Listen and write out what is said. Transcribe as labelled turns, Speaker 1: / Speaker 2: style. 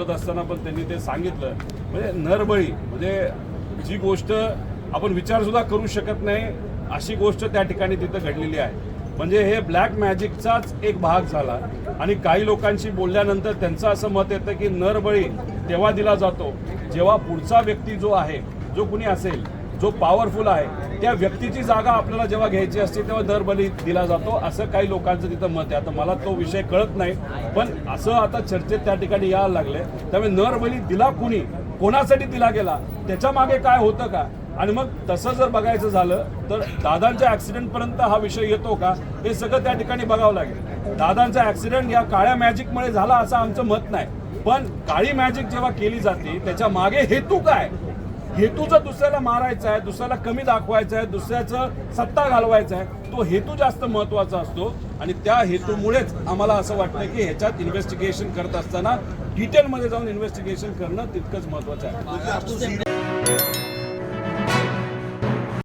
Speaker 1: बोलत असताना पण त्यांनी ते सांगितलं. म्हणजे नरबळी म्हणजे जी गोष्ट आपण विचारसुद्धा करू शकत नाही अशी गोष्ट त्या ठिकाणी तिथं घडलेली आहे. म्हणजे हे ब्लॅक मॅजिकचाच एक भाग झाला. आणि काही लोकांशी बोलल्यानंतर त्यांचं असं मत येतं की नरबळी तेव्हा दिला जातो जेव्हा पुढचा व्यक्ती जो आहे, जो कुणी असेल, जो पॉवरफुल आहे, त्या व्यक्तीची जागा आपल्याला जेव्हा घ्यायची असते तेव्हा नरबळी दिला जातो, असं काही लोकांचं तिथं मत आहे. आता मला तो विषय कळत नाही, पण असं आता चर्चेत त्या ठिकाणी यायला लागले. त्यामुळे नरबळी दिला कुणी, कोणासाठी दिला गेला, त्याच्या मागे काय होतं का, आणि मग तसं जर बघायचं झालं तर दादांच्या ॲक्सिडेंटपर्यंत हा विषय येतो का, हे सगळं त्या ठिकाणी बघावं लागेल. दादांचा ॲक्सिडेंट या काळ्या मॅजिकमुळे झाला असं आमचं मत नाही, पण काळी मॅजिक जेव्हा केली जाते त्याच्या मागे हेतू काय, हेतू जर दुसऱ्याला मारायचा आहे, दुसऱ्याला कमी दाखवायचा आहे, दुसऱ्याचं सत्ता घालवायचा आहे, तो हेतू जास्त महत्त्वाचा असतो. आणि त्या हेतूमुळेच आम्हाला असं वाटतं की ह्याच्यात इन्व्हेस्टिगेशन करत असताना डिटेलमध्ये जाऊन इन्व्हेस्टिगेशन करणं तितकंच महत्त्वाचं आहे.